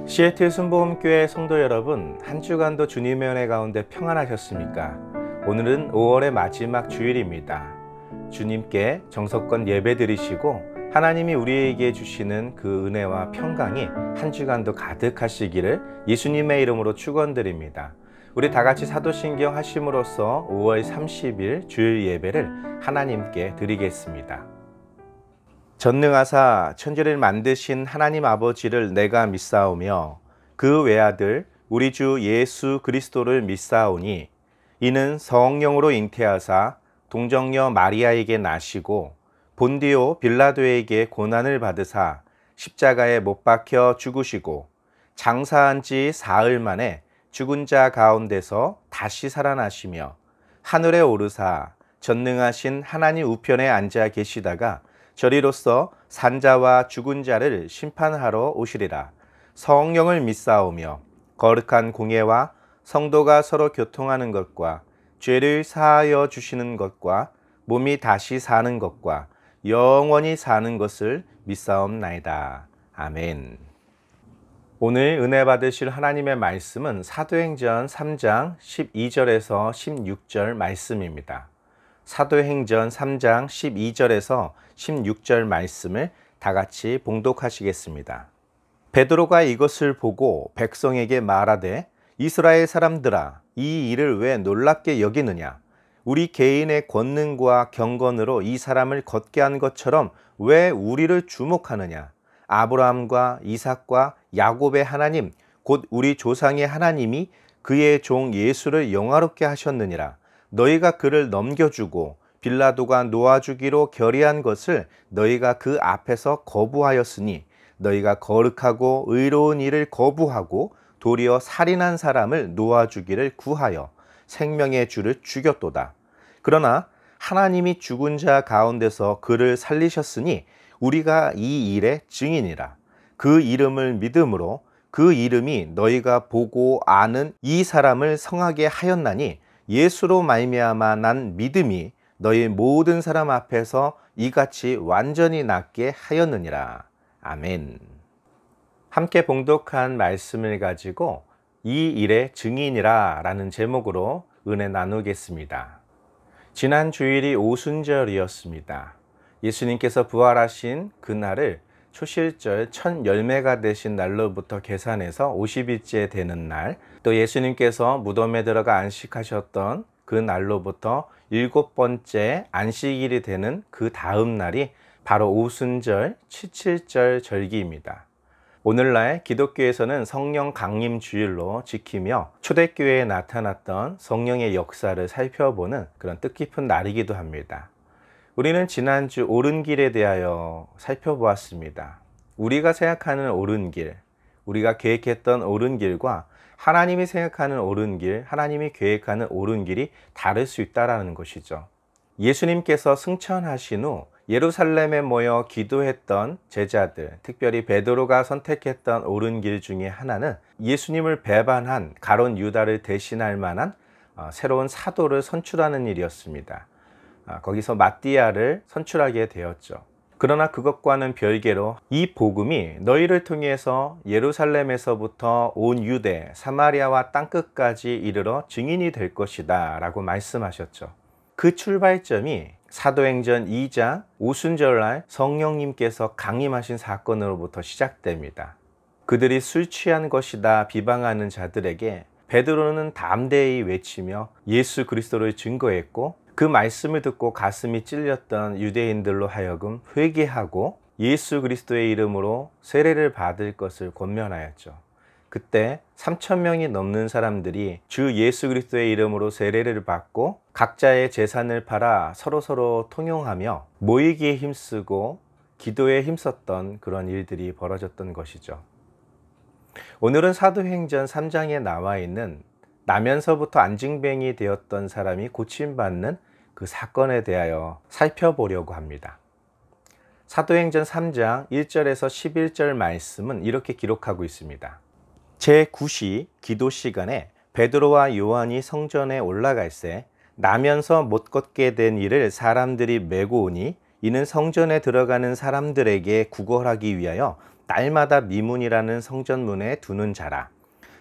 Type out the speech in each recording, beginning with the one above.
시애틀 순복음교회 성도 여러분, 한 주간도 주님의 은혜 가운데 평안하셨습니까? 오늘은 5월의 마지막 주일입니다. 주님께 정석권 예배 드리시고 하나님이 우리에게 주시는 그 은혜와 평강이 한 주간도 가득하시기를 예수님의 이름으로 축원드립니다. 우리 다 같이 사도신경 하심으로써 5월 30일 주일 예배를 하나님께 드리겠습니다. 전능하사 천지를 만드신 하나님 아버지를 내가 믿사오며 그 외아들 우리 주 예수 그리스도를 믿사오니 이는 성령으로 잉태하사 동정녀 마리아에게 나시고 본디오 빌라도에게 고난을 받으사 십자가에 못 박혀 죽으시고 장사한 지 사흘 만에 죽은 자 가운데서 다시 살아나시며 하늘에 오르사 전능하신 하나님 우편에 앉아 계시다가 저리로서 산자와 죽은 자를 심판하러 오시리라. 성령을 믿사오며 거룩한 공예와 성도가 서로 교통하는 것과 죄를 사하여 주시는 것과 몸이 다시 사는 것과 영원히 사는 것을 믿사옵나이다. 아멘. 오늘 은혜 받으실 하나님의 말씀은 사도행전 3장 12절에서 16절 말씀입니다. 사도행전 3장 12절에서 16절 말씀을 다 같이 봉독하시겠습니다. 베드로가 이것을 보고 백성에게 말하되 이스라엘 사람들아, 이 일을 왜 놀랍게 여기느냐? 우리 개인의 권능과 경건으로 이 사람을 걷게 한 것처럼 왜 우리를 주목하느냐? 아브라함과 이삭과 야곱의 하나님, 곧 우리 조상의 하나님이 그의 종 예수를 영화롭게 하셨느니라. 너희가 그를 넘겨주고 빌라도가 놓아주기로 결의한 것을 너희가 그 앞에서 거부하였으니 너희가 거룩하고 의로운 일을 거부하고 도리어 살인한 사람을 놓아주기를 구하여 생명의 주를 죽였도다. 그러나 하나님이 죽은 자 가운데서 그를 살리셨으니 우리가 이 일의 증인이라. 그 이름을 믿음으로 그 이름이 너희가 보고 아는 이 사람을 성하게 하였나니 예수로 말미암아 난 믿음이 너희 모든 사람 앞에서 이같이 완전히 낫게 하였느니라. 아멘. 함께 봉독한 말씀을 가지고 이 일의 증인이라 라는 제목으로 은혜 나누겠습니다. 지난 주일이 오순절이었습니다. 예수님께서 부활하신 그날을 초실절 첫 열매가 되신 날로부터 계산해서 50일째 되는 날, 또 예수님께서 무덤에 들어가 안식하셨던 그 날로부터 7번째 안식일이 되는 그 다음 날이 바로 오순절 칠칠절 절기입니다. 오늘날 기독교에서는 성령 강림 주일로 지키며 초대교회에 나타났던 성령의 역사를 살펴보는 그런 뜻깊은 날이기도 합니다. 우리는 지난주 옳은 길에 대하여 살펴보았습니다. 우리가 생각하는 옳은 길, 우리가 계획했던 옳은 길과 하나님이 생각하는 옳은 길, 하나님이 계획하는 옳은 길이 다를 수 있다는 것이죠. 예수님께서 승천하신 후 예루살렘에 모여 기도했던 제자들, 특별히 베드로가 선택했던 옳은 길 중에 하나는 예수님을 배반한 가룟 유다를 대신할 만한 새로운 사도를 선출하는 일이었습니다. 거기서 마띠아를 선출하게 되었죠. 그러나 그것과는 별개로 이 복음이 너희를 통해서 예루살렘에서부터 온 유대, 사마리아와 땅끝까지 이르러 증인이 될 것이다 라고 말씀하셨죠. 그 출발점이 사도행전 2장 오순절날 성령님께서 강림하신 사건으로부터 시작됩니다. 그들이 술 취한 것이다 비방하는 자들에게 베드로는 담대히 외치며 예수 그리스도를 증거했고, 그 말씀을 듣고 가슴이 찔렸던 유대인들로 하여금 회개하고 예수 그리스도의 이름으로 세례를 받을 것을 권면하였죠. 그때 3,000명이 넘는 사람들이 주 예수 그리스도의 이름으로 세례를 받고 각자의 재산을 팔아 서로서로 통용하며 모이기에 힘쓰고 기도에 힘썼던 그런 일들이 벌어졌던 것이죠. 오늘은 사도행전 3장에 나와 있는 나면서부터 안징뱅이 되었던 사람이 고침받는 그 사건에 대하여 살펴보려고 합니다. 사도행전 3장 1절에서 11절 말씀은 이렇게 기록하고 있습니다. 제9시 기도 시간에 베드로와 요한이 성전에 올라갈새 나면서 못 걷게 된 이를 사람들이 메고 오니 이는 성전에 들어가는 사람들에게 구걸하기 위하여 날마다 미문이라는 성전문에 두는 자라.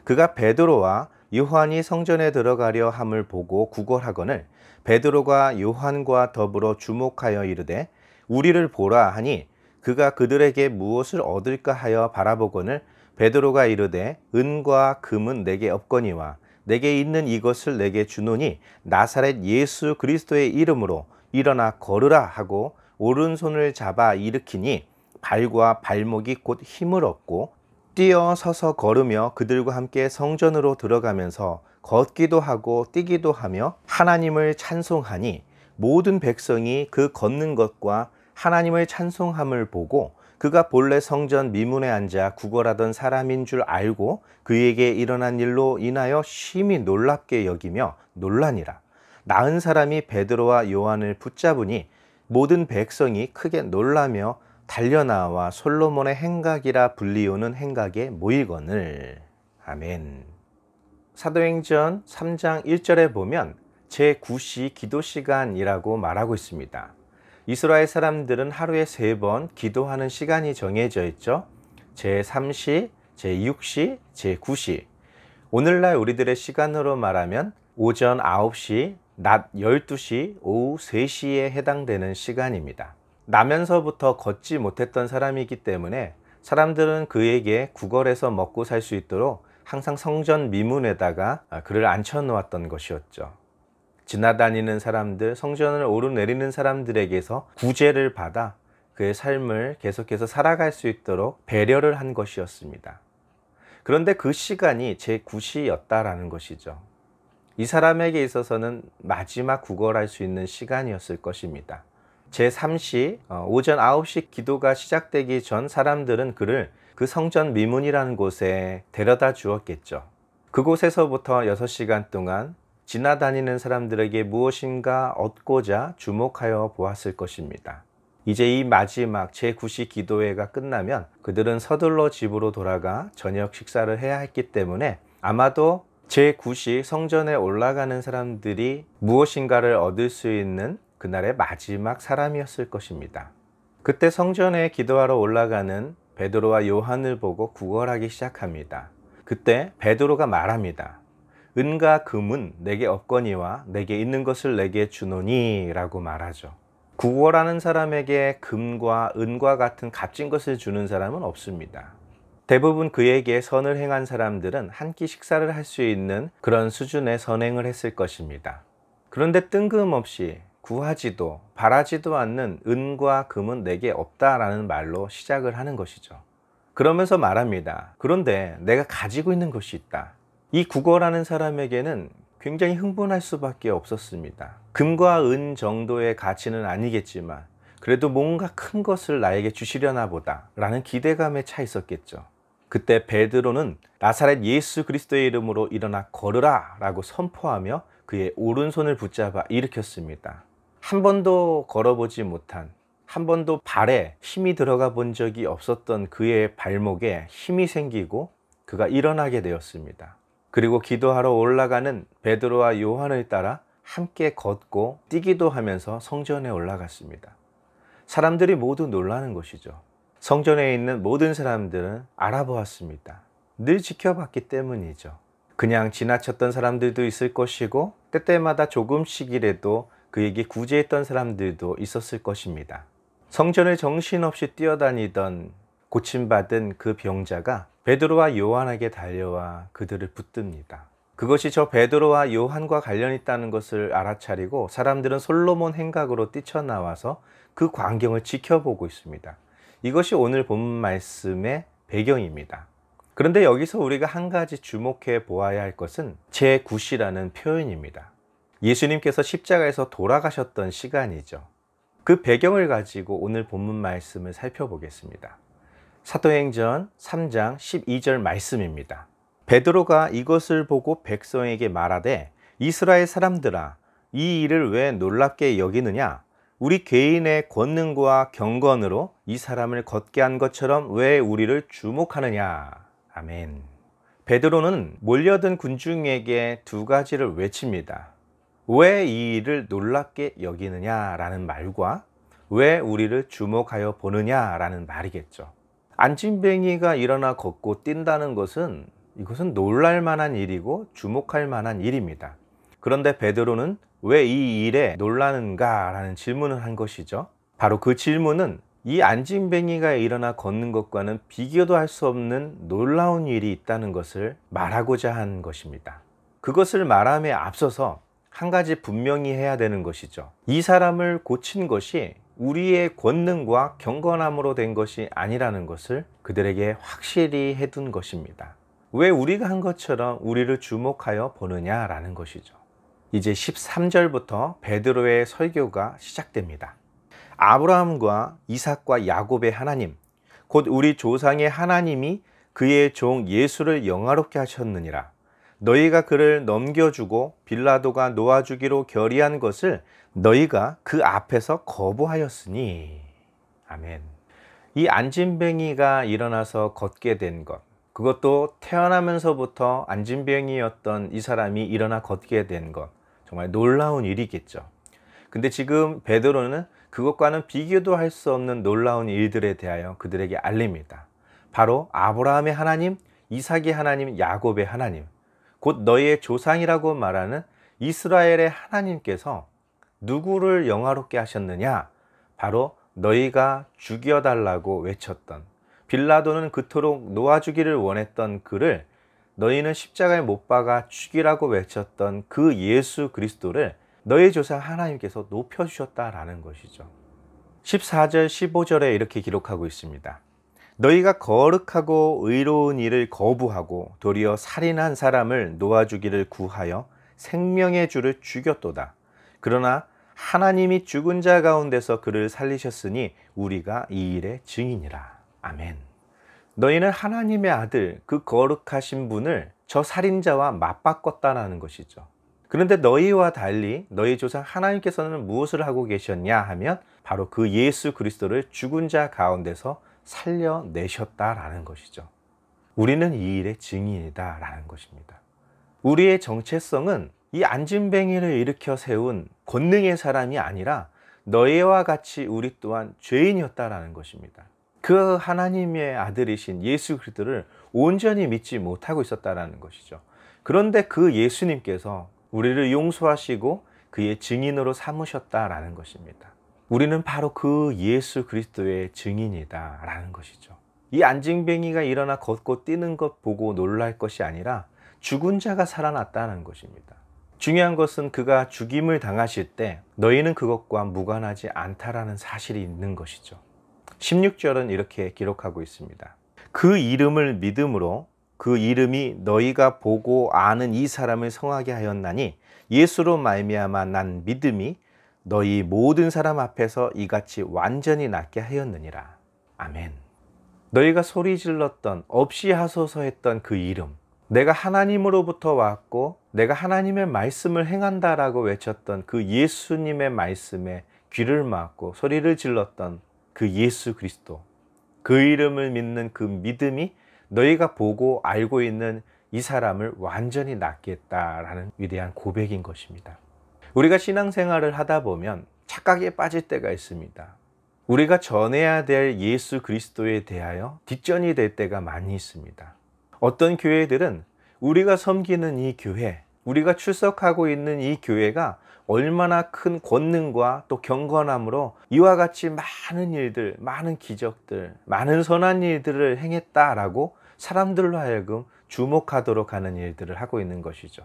그가 베드로와 요한이 성전에 들어가려 함을 보고 구걸하거늘 베드로가 요한과 더불어 주목하여 이르되 우리를 보라 하니 그가 그들에게 무엇을 얻을까 하여 바라보거늘 베드로가 이르되 은과 금은 내게 없거니와 내게 있는 이것을 내게 주노니 나사렛 예수 그리스도의 이름으로 일어나 걸으라 하고 오른손을 잡아 일으키니 발과 발목이 곧 힘을 얻고 뛰어 서서 걸으며 그들과 함께 성전으로 들어가면서 걷기도 하고 뛰기도 하며 하나님을 찬송하니 모든 백성이 그 걷는 것과 하나님을 찬송함을 보고 그가 본래 성전 미문에 앉아 구걸하던 사람인 줄 알고 그에게 일어난 일로 인하여 심히 놀랍게 여기며 놀라니라. 나은 사람이 베드로와 요한을 붙잡으니 모든 백성이 크게 놀라며 달려나와 솔로몬의 행각이라 불리우는 행각에 모이거늘. 아멘. 사도행전 3장 1절에 보면 제9시 기도 시간이라고 말하고 있습니다. 이스라엘 사람들은 하루에 3번 기도하는 시간이 정해져 있죠. 제3시, 제6시, 제9시. 오늘날 우리들의 시간으로 말하면 오전 9시, 낮 12시, 오후 3시에 해당되는 시간입니다. 나면서부터 걷지 못했던 사람이기 때문에 사람들은 그에게 구걸해서 먹고 살 수 있도록 항상 성전 미문에다가 그를 앉혀 놓았던 것이었죠. 지나다니는 사람들, 성전을 오르내리는 사람들에게서 구제를 받아 그의 삶을 계속해서 살아갈 수 있도록 배려를 한 것이었습니다. 그런데 그 시간이 제9시였다라는 것이죠. 이 사람에게 있어서는 마지막 구걸할 수 있는 시간이었을 것입니다. 제3시, 오전 9시 기도가 시작되기 전 사람들은 그를 그 성전 미문이라는 곳에 데려다 주었겠죠. 그곳에서부터 6시간 동안 지나다니는 사람들에게 무엇인가 얻고자 주목하여 보았을 것입니다. 이제 이 마지막 제9시 기도회가 끝나면 그들은 서둘러 집으로 돌아가 저녁 식사를 해야 했기 때문에 아마도 제9시 성전에 올라가는 사람들이 무엇인가를 얻을 수 있는 그날의 마지막 사람이었을 것입니다. 그때 성전에 기도하러 올라가는 베드로와 요한을 보고 구걸하기 시작합니다. 그때 베드로가 말합니다. 은과 금은 내게 없거니와 내게 있는 것을 내게 주노니 라고 말하죠. 구걸하는 사람에게 금과 은과 같은 값진 것을 주는 사람은 없습니다. 대부분 그에게 선을 행한 사람들은 한 끼 식사를 할 수 있는 그런 수준의 선행을 했을 것입니다. 그런데 뜬금없이 구하지도 바라지도 않는 은과 금은 내게 없다라는 말로 시작을 하는 것이죠. 그러면서 말합니다. 그런데 내가 가지고 있는 것이 있다. 이 구걸하는 사람에게는 굉장히 흥분할 수밖에 없었습니다. 금과 은 정도의 가치는 아니겠지만 그래도 뭔가 큰 것을 나에게 주시려나 보다 라는 기대감에 차 있었겠죠. 그때 베드로는 나사렛 예수 그리스도의 이름으로 일어나 걸으라 라고 선포하며 그의 오른손을 붙잡아 일으켰습니다. 한 번도 걸어보지 못한, 한 번도 발에 힘이 들어가 본 적이 없었던 그의 발목에 힘이 생기고 그가 일어나게 되었습니다. 그리고 기도하러 올라가는 베드로와 요한을 따라 함께 걷고 뛰기도 하면서 성전에 올라갔습니다. 사람들이 모두 놀라는 것이죠. 성전에 있는 모든 사람들은 알아보았습니다. 늘 지켜봤기 때문이죠. 그냥 지나쳤던 사람들도 있을 것이고 때때마다 조금씩이라도 그에게 구제했던 사람들도 있었을 것입니다. 성전을 정신없이 뛰어다니던 고침받은 그 병자가 베드로와 요한에게 달려와 그들을 붙듭니다. 그것이 저 베드로와 요한과 관련 있다는 것을 알아차리고 사람들은 솔로몬 행각으로 뛰쳐나와서 그 광경을 지켜보고 있습니다. 이것이 오늘 본문 말씀의 배경입니다. 그런데 여기서 우리가 한 가지 주목해 보아야 할 것은 제9시라는 표현입니다. 예수님께서 십자가에서 돌아가셨던 시간이죠. 그 배경을 가지고 오늘 본문 말씀을 살펴보겠습니다. 사도행전 3장 12절 말씀입니다. 베드로가 이것을 보고 백성에게 말하되 이스라엘 사람들아 이 일을 왜 놀랍게 여기느냐? 우리 개인의 권능과 경건으로 이 사람을 걷게 한 것처럼 왜 우리를 주목하느냐? 아멘. 베드로는 몰려든 군중에게 두 가지를 외칩니다. 왜 이 일을 놀랍게 여기느냐라는 말과 왜 우리를 주목하여 보느냐라는 말이겠죠. 안진뱅이가 일어나 걷고 뛴다는 것은 이것은 놀랄 만한 일이고 주목할 만한 일입니다. 그런데 베드로는 왜 이 일에 놀라는가 라는 질문을 한 것이죠. 바로 그 질문은 이 안진뱅이가 일어나 걷는 것과는 비교도 할 수 없는 놀라운 일이 있다는 것을 말하고자 한 것입니다. 그것을 말함에 앞서서 한 가지 분명히 해야 되는 것이죠. 이 사람을 고친 것이 우리의 권능과 경건함으로 된 것이 아니라는 것을 그들에게 확실히 해둔 것입니다. 왜 우리가 한 것처럼 우리를 주목하여 보느냐라는 것이죠. 이제 13절부터 베드로의 설교가 시작됩니다. 아브라함과 이삭과 야곱의 하나님, 곧 우리 조상의 하나님이 그의 종 예수를 영화롭게 하셨느니라. 너희가 그를 넘겨주고 빌라도가 놓아주기로 결의한 것을 너희가 그 앞에서 거부하였으니. 아멘. 이 안진뱅이가 일어나서 걷게 된 것, 그것도 태어나면서부터 안진뱅이였던 이 사람이 일어나 걷게 된 것, 정말 놀라운 일이겠죠. 근데 지금 베드로는 그것과는 비교도 할 수 없는 놀라운 일들에 대하여 그들에게 알립니다. 바로 아브라함의 하나님, 이삭의 하나님, 야곱의 하나님, 곧 너희의 조상이라고 말하는 이스라엘의 하나님께서 누구를 영화롭게 하셨느냐? 바로 너희가 죽여달라고 외쳤던, 빌라도는 그토록 놓아주기를 원했던 그를 너희는 십자가에 못 박아 죽이라고 외쳤던 그 예수 그리스도를 너희 조상 하나님께서 높여주셨다라는 것이죠. 14절 15절에 이렇게 기록하고 있습니다. 너희가 거룩하고 의로운 일을 거부하고 도리어 살인한 사람을 놓아주기를 구하여 생명의 주를 죽였도다. 그러나 하나님이 죽은 자 가운데서 그를 살리셨으니 우리가 이 일의 증인이라. 아멘. 너희는 하나님의 아들, 그 거룩하신 분을 저 살인자와 맞바꿨다라는 것이죠. 그런데 너희와 달리 너희 조상 하나님께서는 무엇을 하고 계셨냐 하면 바로 그 예수 그리스도를 죽은 자 가운데서 살려내셨다라는 것이죠. 우리는 이 일의 증인이다라는 것입니다. 우리의 정체성은 이 안진뱅이를 일으켜 세운 권능의 사람이 아니라 너희와 같이 우리 또한 죄인이었다라는 것입니다. 그 하나님의 아들이신 예수 그리스도를 온전히 믿지 못하고 있었다라는 것이죠. 그런데 그 예수님께서 우리를 용서하시고 그의 증인으로 삼으셨다라는 것입니다. 우리는 바로 그 예수 그리스도의 증인이다라는 것이죠. 이 안진뱅이가 일어나 걷고 뛰는 것 보고 놀랄 것이 아니라 죽은 자가 살아났다는 것입니다. 중요한 것은 그가 죽임을 당하실 때 너희는 그것과 무관하지 않다라는 사실이 있는 것이죠. 16절은 이렇게 기록하고 있습니다. 그 이름을 믿음으로 그 이름이 너희가 보고 아는 이 사람을 성하게 하였나니 예수로 말미암아 난 믿음이 너희 모든 사람 앞에서 이같이 완전히 낫게 하였느니라. 아멘. 너희가 소리 질렀던 없이 하소서 했던 그 이름, 내가 하나님으로부터 왔고 내가 하나님의 말씀을 행한다라고 외쳤던 그 예수님의 말씀에 귀를 막고 소리를 질렀던 그 예수 그리스도, 그 이름을 믿는 그 믿음이 너희가 보고 알고 있는 이 사람을 완전히 낫게 했다라는 위대한 고백인 것입니다. 우리가 신앙생활을 하다 보면 착각에 빠질 때가 있습니다. 우리가 전해야 될 예수 그리스도에 대하여 뒷전이 될 때가 많이 있습니다. 어떤 교회들은 우리가 섬기는 이 교회, 우리가 출석하고 있는 이 교회가 얼마나 큰 권능과 또 경건함으로 이와 같이 많은 일들, 많은 기적들, 많은 선한 일들을 행했다라고 사람들로 하여금 주목하도록 하는 일들을 하고 있는 것이죠.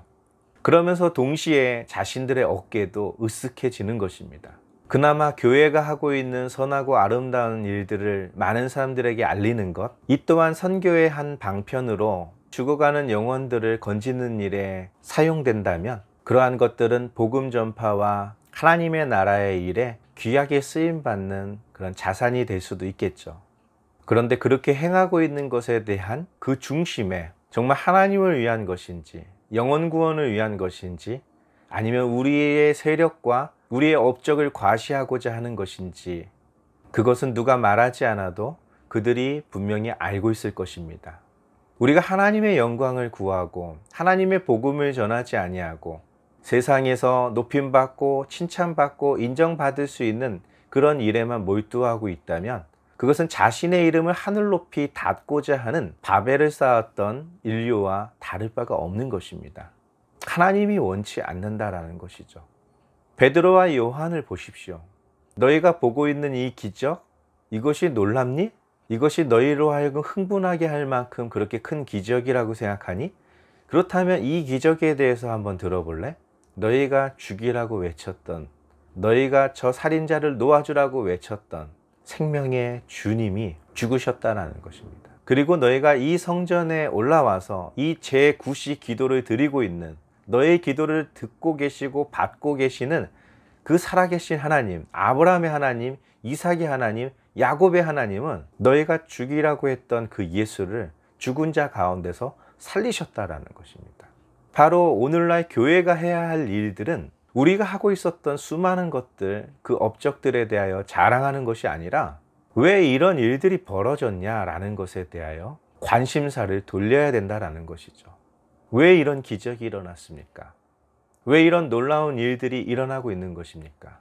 그러면서 동시에 자신들의 어깨도 으쓱해지는 것입니다. 그나마 교회가 하고 있는 선하고 아름다운 일들을 많은 사람들에게 알리는 것, 이 또한 선교의 한 방편으로 죽어가는 영혼들을 건지는 일에 사용된다면 그러한 것들은 복음 전파와 하나님의 나라의 일에 귀하게 쓰임받는 그런 자산이 될 수도 있겠죠. 그런데 그렇게 행하고 있는 것에 대한 그 중심에 정말 하나님을 위한 것인지, 영혼 구원을 위한 것인지, 아니면 우리의 세력과 우리의 업적을 과시하고자 하는 것인지, 그것은 누가 말하지 않아도 그들이 분명히 알고 있을 것입니다. 우리가 하나님의 영광을 구하고 하나님의 복음을 전하지 아니하고 세상에서 높임받고 칭찬받고 인정받을 수 있는 그런 일에만 몰두하고 있다면 그것은 자신의 이름을 하늘 높이 닫고자 하는 바벨을 쌓았던 인류와 다를 바가 없는 것입니다. 하나님이 원치 않는다라는 것이죠. 베드로와 요한을 보십시오. 너희가 보고 있는 이 기적, 이것이 놀랍니? 이것이 너희로 하여금 흥분하게 할 만큼 그렇게 큰 기적이라고 생각하니? 그렇다면 이 기적에 대해서 한번 들어볼래? 너희가 죽이라고 외쳤던, 너희가 저 살인자를 놓아주라고 외쳤던 생명의 주님이 죽으셨다는 것입니다. 그리고 너희가 이 성전에 올라와서 이 제9시 기도를 드리고 있는, 너의 기도를 듣고 계시고 받고 계시는 그 살아계신 하나님, 아브라함의 하나님, 이삭의 하나님, 야곱의 하나님은 너희가 죽이라고 했던 그 예수를 죽은 자 가운데서 살리셨다라는 것입니다. 바로 오늘날 교회가 해야 할 일들은 우리가 하고 있었던 수많은 것들, 그 업적들에 대하여 자랑하는 것이 아니라 왜 이런 일들이 벌어졌냐라는 것에 대하여 관심사를 돌려야 된다라는 것이죠. 왜 이런 기적이 일어났습니까? 왜 이런 놀라운 일들이 일어나고 있는 것입니까?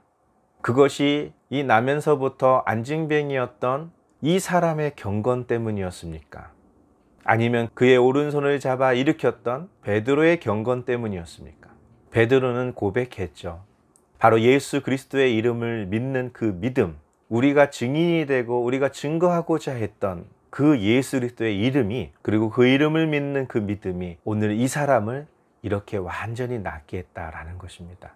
그것이 이 나면서부터 안징뱅이였던 이 사람의 경건 때문이었습니까? 아니면 그의 오른손을 잡아 일으켰던 베드로의 경건 때문이었습니까? 베드로는 고백했죠. 바로 예수 그리스도의 이름을 믿는 그 믿음, 우리가 증인이 되고 우리가 증거하고자 했던 그 예수 그리스도의 이름이, 그리고 그 이름을 믿는 그 믿음이 오늘 이 사람을 이렇게 완전히 낫게 했다라는 것입니다.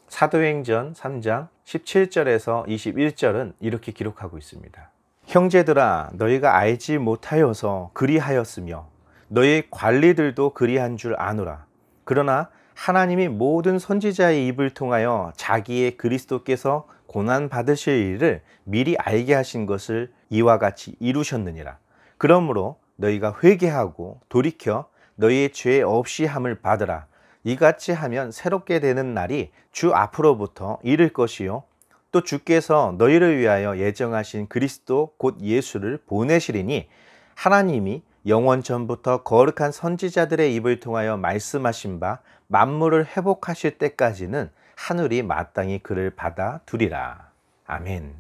사도행전 3장 17절에서 21절은 이렇게 기록하고 있습니다. 형제들아, 너희가 알지 못하여서 그리하였으며 너희 관리들도 그리한 줄 아노라. 그러나 하나님이 모든 선지자의 입을 통하여 자기의 그리스도께서 고난 받으실 일을 미리 알게 하신 것을 이와 같이 이루셨느니라. 그러므로 너희가 회개하고 돌이켜 너희의 죄 없이 함을 받으라. 이같이 하면 새롭게 되는 날이 주 앞으로부터 이를 것이요, 또 주께서 너희를 위하여 예정하신 그리스도 곧 예수를 보내시리니 하나님이 영원 전부터 거룩한 선지자들의 입을 통하여 말씀하신 바 만물을 회복하실 때까지는 하늘이 마땅히 그를 받아두리라. 아멘.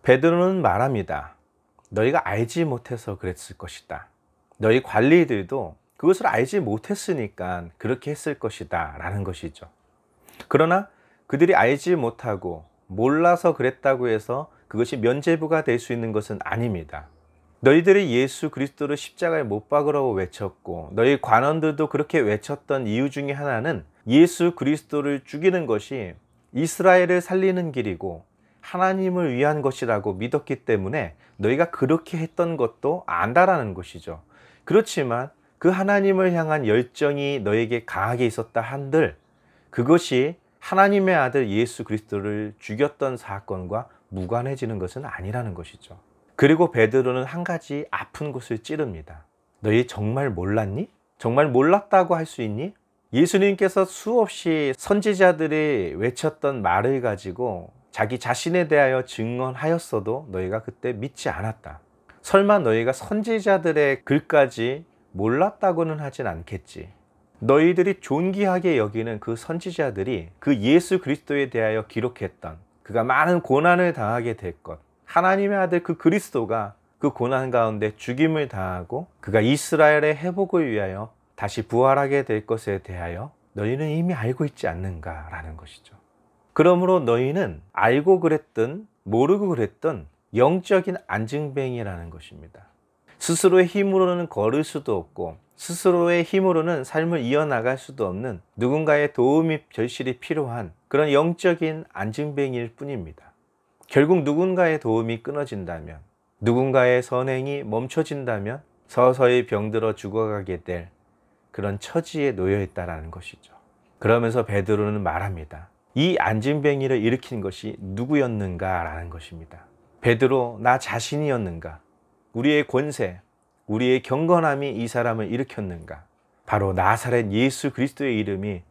베드로는 말합니다. 너희가 알지 못해서 그랬을 것이다. 너희 관리들도 그것을 알지 못했으니까 그렇게 했을 것이다 라는 것이죠. 그러나 그들이 알지 못하고 몰라서 그랬다고 해서 그것이 면죄부가 될 수 있는 것은 아닙니다. 너희들이 예수 그리스도를 십자가에 못 박으라고 외쳤고 너희 관원들도 그렇게 외쳤던 이유 중에 하나는 예수 그리스도를 죽이는 것이 이스라엘을 살리는 길이고 하나님을 위한 것이라고 믿었기 때문에 너희가 그렇게 했던 것도 안다라는 것이죠. 그렇지만 그 하나님을 향한 열정이 너에게 강하게 있었다 한들 그것이 하나님의 아들 예수 그리스도를 죽였던 사건과 무관해지는 것은 아니라는 것이죠. 그리고 베드로는 한 가지 아픈 곳을 찌릅니다. 너희 정말 몰랐니? 정말 몰랐다고 할 수 있니? 예수님께서 수없이 선지자들이 외쳤던 말을 가지고 자기 자신에 대하여 증언하였어도 너희가 그때 믿지 않았다. 설마 너희가 선지자들의 글까지 몰랐다고는 하진 않겠지. 너희들이 존귀하게 여기는 그 선지자들이 그 예수 그리스도에 대하여 기록했던, 그가 많은 고난을 당하게 될 것, 하나님의 아들 그 그리스도가 그 고난 가운데 죽임을 당하고 그가 이스라엘의 회복을 위하여 다시 부활하게 될 것에 대하여 너희는 이미 알고 있지 않는가라는 것이죠. 그러므로 너희는 알고 그랬든 모르고 그랬든 영적인 안증뱅이라는 것입니다. 스스로의 힘으로는 걸을 수도 없고 스스로의 힘으로는 삶을 이어나갈 수도 없는 누군가의 도움이 절실히 필요한 그런 영적인 안증뱅이일 뿐입니다. 결국 누군가의 도움이 끊어진다면, 누군가의 선행이 멈춰진다면 서서히 병들어 죽어가게 될 그런 처지에 놓여 있다는 것이죠. 그러면서 베드로는 말합니다. 이 안증뱅이를 일으킨 것이 누구였는가라는 것입니다. 베드로 나 자신이었는가? 우리의 권세, 우리의 경건함이 이 사람을 일으켰는가? 바로 나사렛 예수 그리스도의 이름이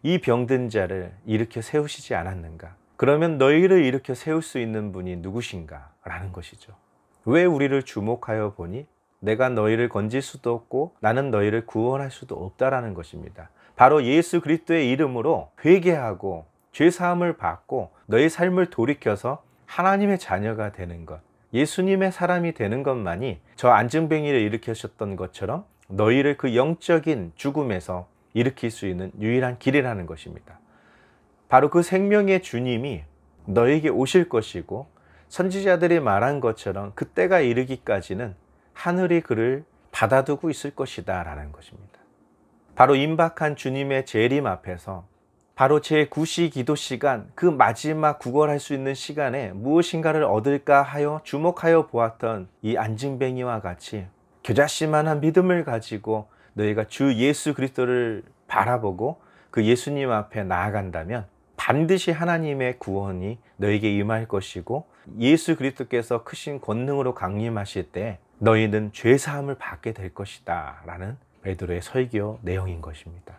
이 병든 자를 일으켜 세우시지 않았는가? 그러면 너희를 일으켜 세울 수 있는 분이 누구신가? 라는 것이죠. 왜 우리를 주목하여 보니 내가 너희를 건질 수도 없고 나는 너희를 구원할 수도 없다라는 것입니다. 바로 예수 그리스도의 이름으로 회개하고 죄사함을 받고 너희 삶을 돌이켜서 하나님의 자녀가 되는 것, 예수님의 사람이 되는 것만이 저 안증뱅이를 일으키셨던 것처럼 너희를 그 영적인 죽음에서 일으킬 수 있는 유일한 길이라는 것입니다. 바로 그 생명의 주님이 너에게 오실 것이고, 선지자들이 말한 것처럼 그때가 이르기까지는 하늘이 그를 받아두고 있을 것이다 라는 것입니다. 바로 임박한 주님의 재림 앞에서 바로 제9시 기도 시간, 그 마지막 구걸할 수 있는 시간에 무엇인가를 얻을까 하여 주목하여 보았던 이 안증뱅이와 같이 겨자씨만한 믿음을 가지고 너희가 주 예수 그리스도를 바라보고 그 예수님 앞에 나아간다면 반드시 하나님의 구원이 너에게 임할 것이고, 예수 그리스도께서 크신 권능으로 강림하실 때 너희는 죄사함을 받게 될 것이다 라는 베드로의 설교 내용인 것입니다.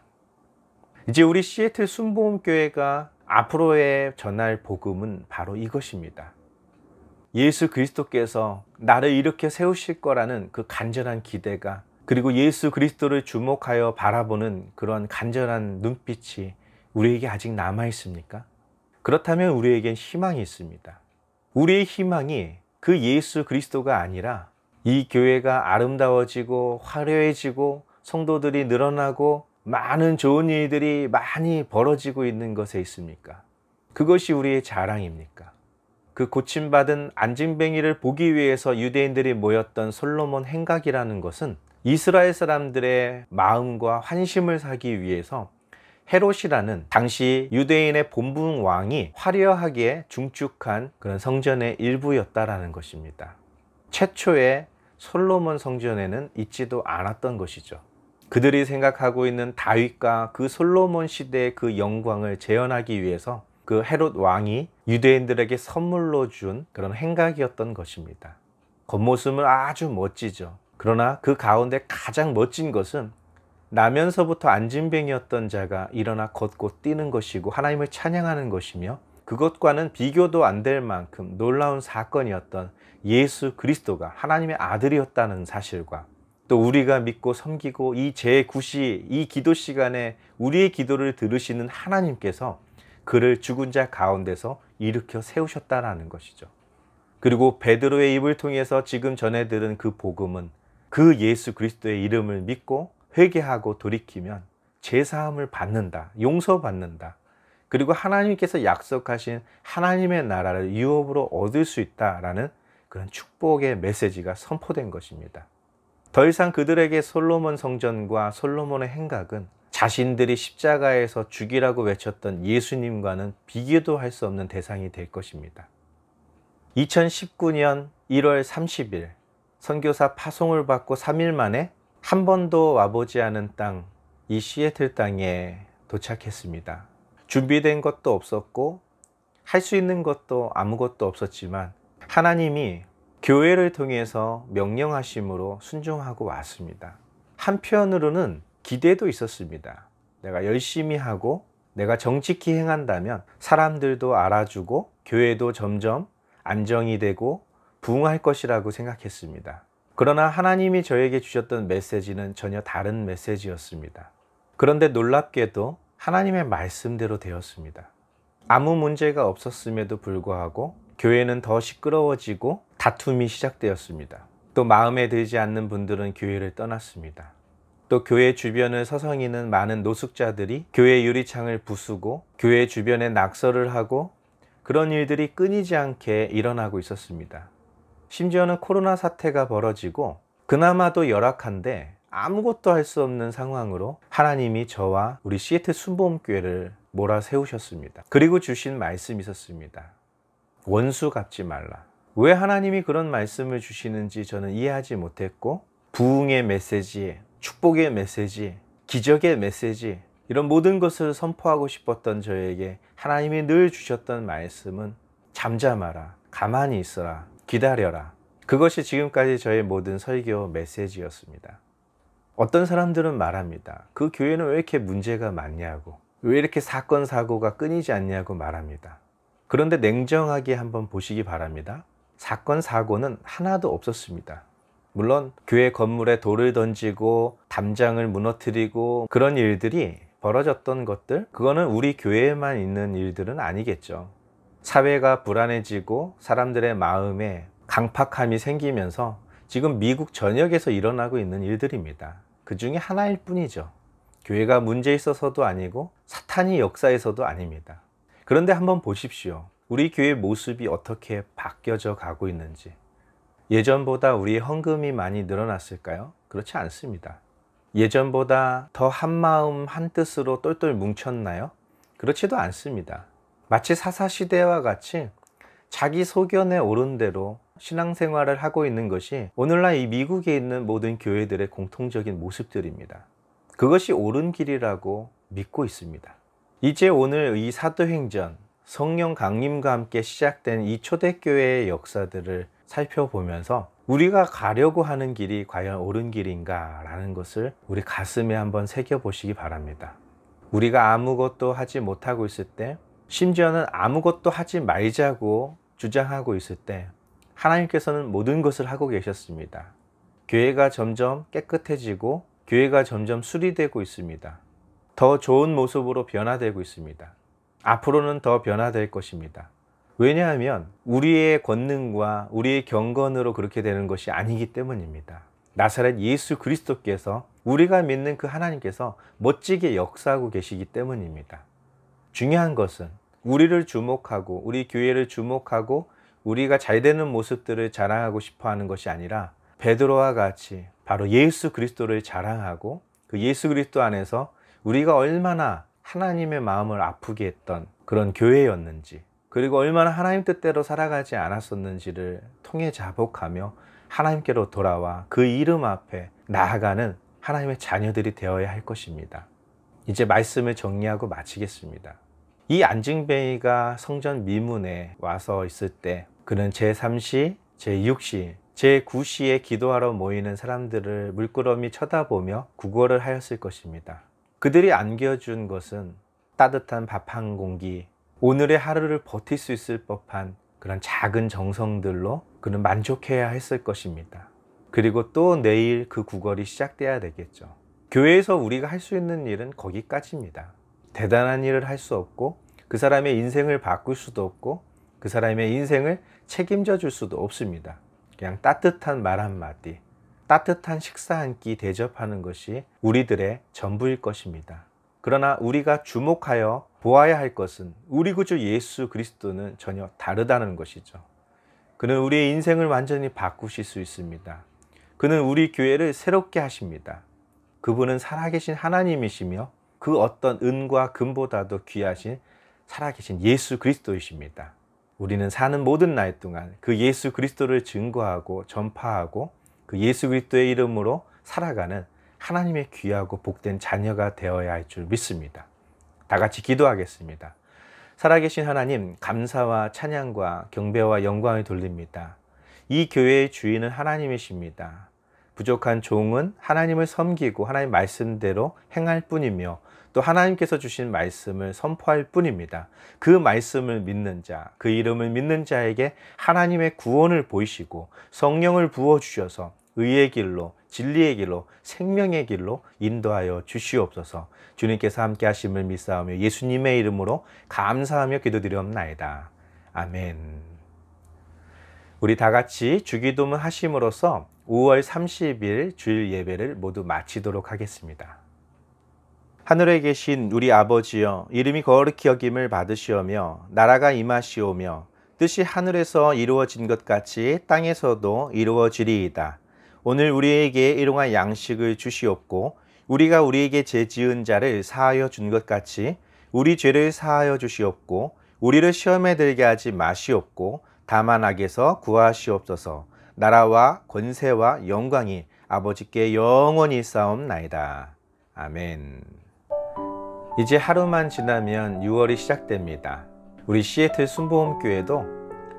이제 우리 시애틀 순복음교회가 앞으로의 전할 복음은 바로 이것입니다. 예수 그리스도께서 나를 이렇게 세우실 거라는 그 간절한 기대가, 그리고 예수 그리스도를 주목하여 바라보는 그런 간절한 눈빛이 우리에게 아직 남아 있습니까? 그렇다면 우리에겐 희망이 있습니다. 우리의 희망이 그 예수 그리스도가 아니라 이 교회가 아름다워지고 화려해지고 성도들이 늘어나고 많은 좋은 일들이 많이 벌어지고 있는 것에 있습니까? 그것이 우리의 자랑입니까? 그 고침받은 안증뱅이를 보기 위해서 유대인들이 모였던 솔로몬 행각이라는 것은 이스라엘 사람들의 마음과 환심을 사기 위해서 헤롯이라는 당시 유대인의 본분 왕이 화려하게 중축한 그런 성전의 일부였다라는 것입니다. 최초의 솔로몬 성전에는 있지도 않았던 것이죠. 그들이 생각하고 있는 다윗과 그 솔로몬 시대의 그 영광을 재현하기 위해서 그 헤롯 왕이 유대인들에게 선물로 준 그런 행각이었던 것입니다. 겉모습은 아주 멋지죠. 그러나 그 가운데 가장 멋진 것은 나면서부터 안진뱅이였던 자가 일어나 걷고 뛰는 것이고 하나님을 찬양하는 것이며, 그것과는 비교도 안 될 만큼 놀라운 사건이었던 예수 그리스도가 하나님의 아들이었다는 사실과, 또 우리가 믿고 섬기고 이 제9시 이 기도 시간에 우리의 기도를 들으시는 하나님께서 그를 죽은 자 가운데서 일으켜 세우셨다라는 것이죠. 그리고 베드로의 입을 통해서 지금 전해 들은 그 복음은 그 예수 그리스도의 이름을 믿고 회개하고 돌이키면 제사함을 받는다, 용서받는다, 그리고 하나님께서 약속하신 하나님의 나라를 유업으로 얻을 수 있다라는 그런 축복의 메시지가 선포된 것입니다. 더 이상 그들에게 솔로몬 성전과 솔로몬의 행각은 자신들이 십자가에서 죽이라고 외쳤던 예수님과는 비교도 할 수 없는 대상이 될 것입니다. 2019년 1월 30일 선교사 파송을 받고 3일 만에 한 번도 와보지 않은 땅, 이 시애틀 땅에 도착했습니다. 준비된 것도 없었고 할 수 있는 것도 아무것도 없었지만 하나님이 교회를 통해서 명령하심으로 순종하고 왔습니다. 한편으로는 기대도 있었습니다. 내가 열심히 하고 내가 정직히 행한다면 사람들도 알아주고 교회도 점점 안정이 되고 부흥할 것이라고 생각했습니다. 그러나 하나님이 저에게 주셨던 메시지는 전혀 다른 메시지였습니다. 그런데 놀랍게도 하나님의 말씀대로 되었습니다. 아무 문제가 없었음에도 불구하고 교회는 더 시끄러워지고 다툼이 시작되었습니다. 또 마음에 들지 않는 분들은 교회를 떠났습니다. 또 교회 주변을 서성이는 많은 노숙자들이 교회 유리창을 부수고 교회 주변에 낙서를 하고 그런 일들이 끊이지 않게 일어나고 있었습니다. 심지어는 코로나 사태가 벌어지고 그나마도 열악한데 아무것도 할 수 없는 상황으로 하나님이 저와 우리 시애틀 순복음교회를 몰아세우셨습니다. 그리고 주신 말씀이 있었습니다. 원수 갚지 말라. 왜 하나님이 그런 말씀을 주시는지 저는 이해하지 못했고, 부흥의 메시지, 축복의 메시지, 기적의 메시지, 이런 모든 것을 선포하고 싶었던 저에게 하나님이 늘 주셨던 말씀은 잠잠하라, 가만히 있어라, 기다려라. 그것이 지금까지 저의 모든 설교 메시지였습니다. 어떤 사람들은 말합니다. 그 교회는 왜 이렇게 문제가 많냐고, 왜 이렇게 사건 사고가 끊이지 않냐고 말합니다. 그런데 냉정하게 한번 보시기 바랍니다. 사건 사고는 하나도 없었습니다. 물론 교회 건물에 돌을 던지고 담장을 무너뜨리고 그런 일들이 벌어졌던 것들, 그거는 우리 교회에만 있는 일들은 아니겠죠. 사회가 불안해지고 사람들의 마음에 강팍함이 생기면서 지금 미국 전역에서 일어나고 있는 일들입니다. 그 중에 하나일 뿐이죠. 교회가 문제 있어서도 아니고 사탄이 역사에서도 아닙니다. 그런데 한번 보십시오. 우리 교회 모습이 어떻게 바뀌어져 가고 있는지. 예전보다 우리의 헌금이 많이 늘어났을까요? 그렇지 않습니다. 예전보다 더 한마음 한뜻으로 똘똘 뭉쳤나요? 그렇지도 않습니다. 마치 사사시대와 같이 자기 소견에 오른 대로 신앙생활을 하고 있는 것이 오늘날 이 미국에 있는 모든 교회들의 공통적인 모습들입니다. 그것이 옳은 길이라고 믿고 있습니다. 이제 오늘 이 사도행전, 성령 강림과 함께 시작된 이 초대교회의 역사들을 살펴보면서 우리가 가려고 하는 길이 과연 옳은 길인가 라는 것을 우리 가슴에 한번 새겨보시기 바랍니다. 우리가 아무것도 하지 못하고 있을 때, 심지어는 아무것도 하지 말자고 주장하고 있을 때 하나님께서는 모든 것을 하고 계셨습니다. 교회가 점점 깨끗해지고 교회가 점점 수리되고 있습니다. 더 좋은 모습으로 변화되고 있습니다. 앞으로는 더 변화될 것입니다. 왜냐하면 우리의 권능과 우리의 경건으로 그렇게 되는 것이 아니기 때문입니다. 나사렛 예수 그리스도께서, 우리가 믿는 그 하나님께서 멋지게 역사하고 계시기 때문입니다. 중요한 것은 우리를 주목하고 우리 교회를 주목하고 우리가 잘 되는 모습들을 자랑하고 싶어 하는 것이 아니라 베드로와 같이 바로 예수 그리스도를 자랑하고 그 예수 그리스도 안에서 우리가 얼마나 하나님의 마음을 아프게 했던 그런 교회였는지, 그리고 얼마나 하나님 뜻대로 살아가지 않았었는지를 통해 자복하며 하나님께로 돌아와 그 이름 앞에 나아가는 하나님의 자녀들이 되어야 할 것입니다. 이제 말씀을 정리하고 마치겠습니다. 이 안징뱅이가 성전 미문에 와서 있을 때 그는 제3시, 제6시, 제9시에 기도하러 모이는 사람들을 물끄러미 쳐다보며 구걸을 하였을 것입니다. 그들이 안겨준 것은 따뜻한 밥 한 공기, 오늘의 하루를 버틸 수 있을 법한 그런 작은 정성들로 그는 만족해야 했을 것입니다. 그리고 또 내일 그 구걸이 시작돼야 되겠죠. 교회에서 우리가 할 수 있는 일은 거기까지입니다. 대단한 일을 할 수 없고 그 사람의 인생을 바꿀 수도 없고 그 사람의 인생을 책임져 줄 수도 없습니다. 그냥 따뜻한 말 한마디, 따뜻한 식사 한 끼 대접하는 것이 우리들의 전부일 것입니다. 그러나 우리가 주목하여 보아야 할 것은 우리 구주 예수 그리스도는 전혀 다르다는 것이죠. 그는 우리의 인생을 완전히 바꾸실 수 있습니다. 그는 우리 교회를 새롭게 하십니다. 그분은 살아계신 하나님이시며 그 어떤 은과 금보다도 귀하신 살아계신 예수 그리스도이십니다. 우리는 사는 모든 날 동안 그 예수 그리스도를 증거하고 전파하고 그 예수 그리스도의 이름으로 살아가는 하나님의 귀하고 복된 자녀가 되어야 할 줄 믿습니다. 다 같이 기도하겠습니다. 살아계신 하나님, 감사와 찬양과 경배와 영광을 돌립니다. 이 교회의 주인은 하나님이십니다. 부족한 종은 하나님을 섬기고 하나님 말씀대로 행할 뿐이며 또 하나님께서 주신 말씀을 선포할 뿐입니다. 그 말씀을 믿는 자, 그 이름을 믿는 자에게 하나님의 구원을 보이시고 성령을 부어주셔서 의의 길로, 진리의 길로, 생명의 길로 인도하여 주시옵소서. 주님께서 함께 하심을 믿사오며 예수님의 이름으로 감사하며 기도드리옵나이다. 아멘. 우리 다 같이 주기도문 하심으로써 5월 30일 주일 예배를 모두 마치도록 하겠습니다. 하늘에 계신 우리 아버지여, 이름이 거룩히 여김을 받으시오며 나라가 임하시오며 뜻이 하늘에서 이루어진 것 같이 땅에서도 이루어지리이다. 오늘 우리에게 일용할 양식을 주시옵고 우리가 우리에게 죄지은 자를 사하여 준 것 같이 우리 죄를 사하여 주시옵고 우리를 시험에 들게 하지 마시옵고 다만 악에서 구하시옵소서. 나라와 권세와 영광이 아버지께 영원히 있사옵나이다. 아멘. 이제 하루만 지나면 6월이 시작됩니다. 우리 시애틀 순복음교회도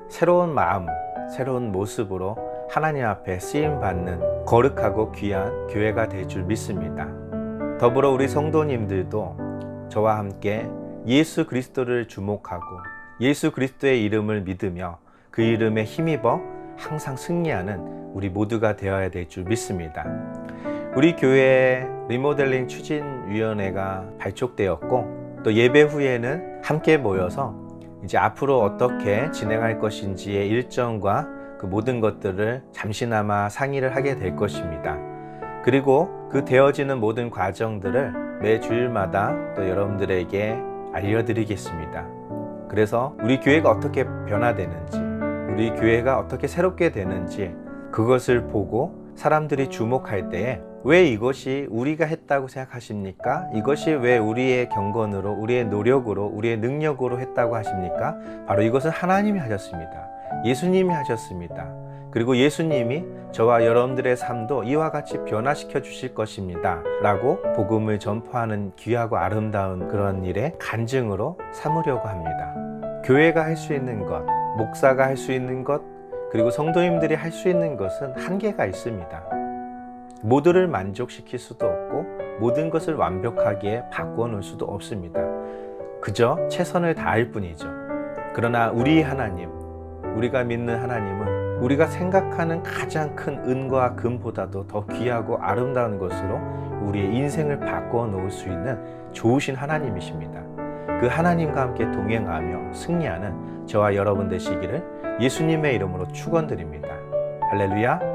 새로운 마음, 새로운 모습으로 하나님 앞에 쓰임받는 거룩하고 귀한 교회가 될 줄 믿습니다. 더불어 우리 성도님들도 저와 함께 예수 그리스도를 주목하고 예수 그리스도의 이름을 믿으며 그 이름에 힘입어 항상 승리하는 우리 모두가 되어야 될 줄 믿습니다. 우리 교회 리모델링 추진위원회가 발족되었고 또 예배 후에는 함께 모여서 이제 앞으로 어떻게 진행할 것인지의 일정과 그 모든 것들을 잠시나마 상의를 하게 될 것입니다. 그리고 그 되어지는 모든 과정들을 매 주일마다 또 여러분들에게 알려드리겠습니다. 그래서 우리 교회가 어떻게 변화되는지, 우리 교회가 어떻게 새롭게 되는지 그것을 보고 사람들이 주목할 때에 왜 이것이 우리가 했다고 생각하십니까? 이것이 왜 우리의 경건으로, 우리의 노력으로, 우리의 능력으로 했다고 하십니까? 바로 이것은 하나님이 하셨습니다. 예수님이 하셨습니다. 그리고 예수님이 저와 여러분들의 삶도 이와 같이 변화시켜 주실 것입니다 라고 복음을 전파하는 귀하고 아름다운 그런 일의 간증으로 삼으려고 합니다. 교회가 할 수 있는 것, 목사가 할 수 있는 것, 그리고 성도님들이 할 수 있는 것은 한계가 있습니다. 모두를 만족시킬 수도 없고 모든 것을 완벽하게 바꿔놓을 수도 없습니다. 그저 최선을 다할 뿐이죠. 그러나 우리 하나님, 우리가 믿는 하나님은 우리가 생각하는 가장 큰 은과 금보다도 더 귀하고 아름다운 것으로 우리의 인생을 바꿔놓을 수 있는 좋으신 하나님이십니다. 그 하나님과 함께 동행하며 승리하는 저와 여러분 되시기를 예수님의 이름으로 축원드립니다. 할렐루야.